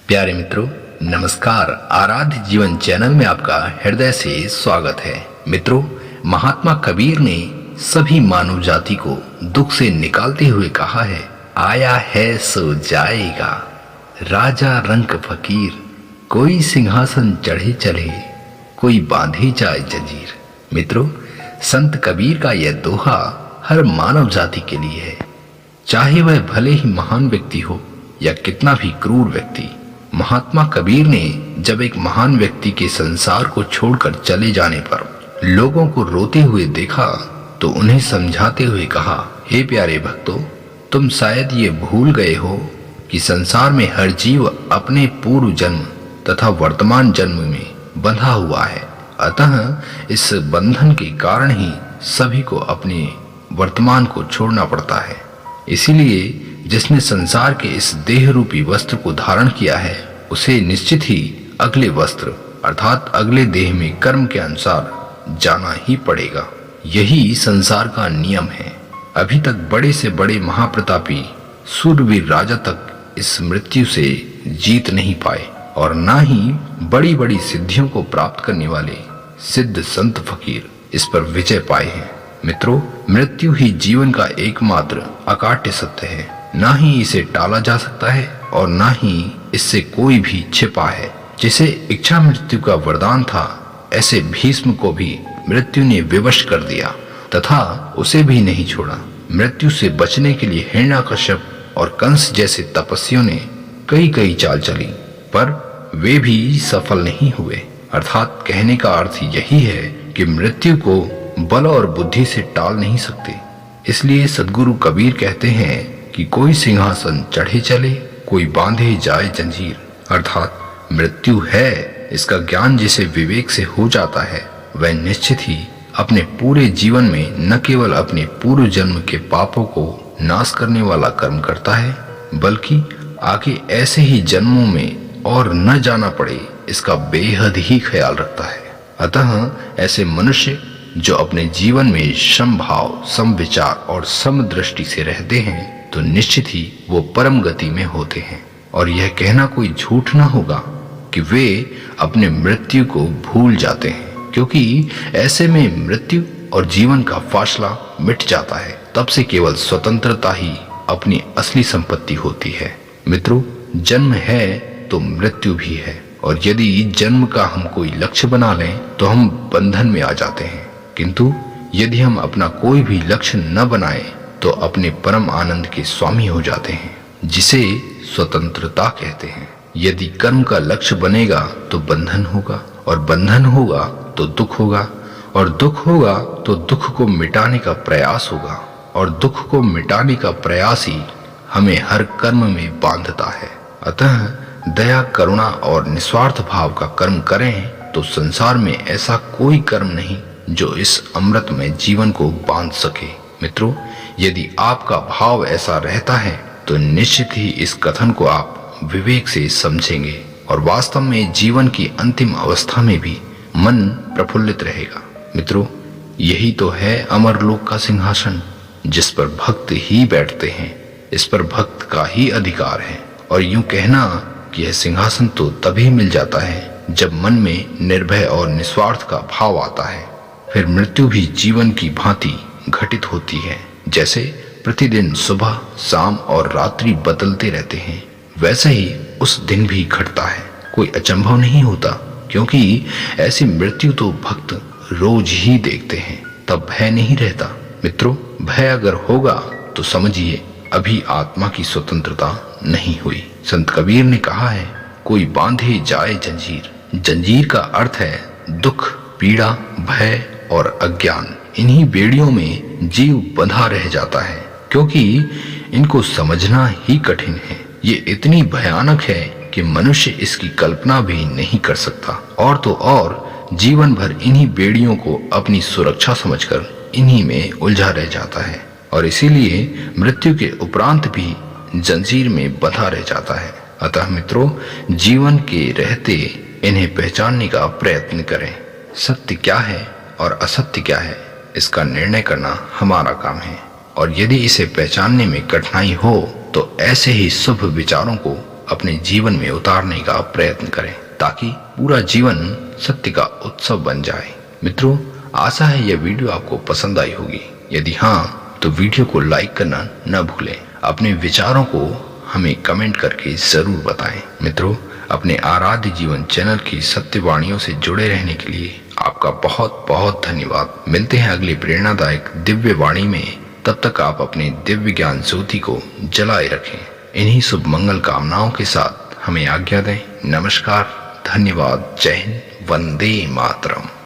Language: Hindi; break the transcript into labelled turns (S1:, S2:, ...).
S1: प्यारे मित्रों, नमस्कार। आराध्य जीवन चैनल में आपका हृदय से स्वागत है। मित्रों, महात्मा कबीर ने सभी मानव जाति को दुख से निकालते हुए कहा है, आया है सो जाएगा, राजा रंक फकीर, कोई सिंहासन चढ़े चले, कोई बांधे जाए जंजीर। मित्रों, संत कबीर का यह दोहा हर मानव जाति के लिए है, चाहे वह भले ही महान व्यक्ति हो या कितना भी क्रूर व्यक्ति। महात्मा कबीर ने जब एक महान व्यक्ति के संसार को छोड़कर चले जाने पर लोगों को रोते हुए देखा तो उन्हें समझाते हुए कहा, हे प्यारे भक्तों, तुम शायद ये भूल गए हो कि संसार में हर जीव अपने पूर्व जन्म तथा वर्तमान जन्म में बंधा हुआ है। अतः इस बंधन के कारण ही सभी को अपने वर्तमान को छोड़ना पड़ता है। इसीलिए जिसने संसार के इस देह रूपी वस्त्र को धारण किया है, उसे निश्चित ही अगले वस्त्र अर्थात अगले देह में कर्म के अनुसार जाना ही पड़ेगा। यही संसार का नियम है। अभी तक बड़े से बड़े महाप्रतापी सूरवीर राजा तक इस मृत्यु से जीत नहीं पाए और ना ही बड़ी बड़ी सिद्धियों को प्राप्त करने वाले सिद्ध संत फकीर इस पर विजय पाए हैं। मित्रों, मृत्यु ही जीवन का एकमात्र अकाट्य सत्य है। ना ही इसे टाला जा सकता है और ना ही इससे कोई भी छिपा है। जिसे इच्छा मृत्यु का वरदान था, ऐसे भीष्म को भी मृत्यु ने विवश कर दिया तथा उसे भी नहीं छोड़ा। मृत्यु से बचने के लिए हिरण्यकश्यप और कंस जैसे तपस्वियों ने कई कई चाल चली, पर वे भी सफल नहीं हुए। अर्थात कहने का अर्थ यही है कि मृत्यु को बल और बुद्धि से टाल नहीं सकते। इसलिए सद्गुरु कबीर कहते हैं कि कोई सिंहासन चढ़े चले, कोई बांधे जाए जंजीर। अर्थात मृत्यु है, इसका ज्ञान जिसे विवेक से हो जाता है, वह निश्चित ही अपने पूरे जीवन में न केवल अपने पूर्व जन्म के पापों को नाश करने वाला कर्म करता है, बल्कि आगे ऐसे ही जन्मों में और न जाना पड़े, इसका बेहद ही ख्याल रखता है। अतः ऐसे मनुष्य जो अपने जीवन में समभाव, समविचार और समदृष्टि से रहते हैं, तो निश्चित ही वो परम गति में होते हैं। और यह कहना कोई झूठ न होगा कि वे अपने मृत्यु को भूल जाते हैं, क्योंकि ऐसे में मृत्यु और जीवन का फासला मिट जाता है। तब से केवल स्वतंत्रता ही अपनी असली संपत्ति होती है। मित्रों, जन्म है तो मृत्यु भी है, और यदि जन्म का हम कोई लक्ष्य बना लें तो हम बंधन में आ जाते हैं, किंतु यदि हम अपना कोई भी लक्ष्य न बनाए तो अपने परम आनंद के स्वामी हो जाते हैं, जिसे स्वतंत्रता कहते हैं। यदि कर्म का लक्ष्य बनेगा तो बंधन होगा, और बंधन होगा तो दुख होगा, और दुख होगा तो दुख को मिटाने का प्रयास होगा, और दुख को मिटाने का प्रयास ही हमें हर कर्म में बांधता है। अतः दया, करुणा और निस्वार्थ भाव का कर्म करें तो संसार में ऐसा कोई कर्म नहीं जो इस अमृत में जीवन को बांध सके। मित्रों, यदि आपका भाव ऐसा रहता है तो निश्चित ही इस कथन को आप विवेक से समझेंगे, और वास्तव में जीवन की अंतिम अवस्था में भी मन प्रफुल्लित रहेगा। मित्रों, यही तो है अमरलोक का सिंहासन, जिस पर भक्त ही बैठते हैं। इस पर भक्त का ही अधिकार है। और यूं कहना कि यह सिंहासन तो तभी मिल जाता है जब मन में निर्भय और निस्वार्थ का भाव आता है। फिर मृत्यु भी जीवन की भांति घटित होती है। जैसे प्रतिदिन सुबह, शाम और रात्रि बदलते रहते हैं, वैसे ही उस दिन भी घटता है। कोई अचंभव नहीं होता, क्योंकि ऐसी मृत्यु तो भक्त रोज ही देखते हैं। तब भय नहीं रहता। मित्रों, भय अगर होगा तो समझिए अभी आत्मा की स्वतंत्रता नहीं हुई। संत कबीर ने कहा है, कोई बांधे जाए जंजीर। जंजीर का अर्थ है दुख, पीड़ा, भय और अज्ञान। इन्हीं बेड़ियों में जीव बंधा रह जाता है, क्योंकि इनको समझना ही कठिन है। ये इतनी भयानक है कि मनुष्य इसकी कल्पना भी नहीं कर सकता। और तो और जीवन भर इन्हीं बेड़ियों को अपनी सुरक्षा समझकर इन्हीं में उलझा रह जाता है, और इसीलिए मृत्यु के उपरांत भी जंजीर में बंधा रह जाता है। अतः मित्रों, जीवन के रहते इन्हें पहचानने का प्रयत्न करें। सत्य क्या है और असत्य क्या है, इसका निर्णय करना हमारा काम है। और यदि इसे पहचानने में कठिनाई हो तो ऐसे ही शुभ विचारों को अपने जीवन में उतारने का प्रयत्न करें ताकि पूरा जीवन सत्य का उत्सव बन जाए। मित्रों, आशा है यह वीडियो आपको पसंद आई होगी। यदि हाँ तो वीडियो को लाइक करना न भूलें। अपने विचारों को हमें कमेंट करके जरूर बताएं। मित्रों, अपने आराध्य जीवन चैनल की सत्यवाणियों से जुड़े रहने के लिए आपका बहुत बहुत धन्यवाद। मिलते हैं अगली प्रेरणादायक दिव्य वाणी में। तब तक आप अपने दिव्य ज्ञान ज्योति को जलाए रखें। इन्हीं शुभ मंगल कामनाओं के साथ हमें आज्ञा दें। नमस्कार, धन्यवाद, जय हिंद, वंदे मातरम।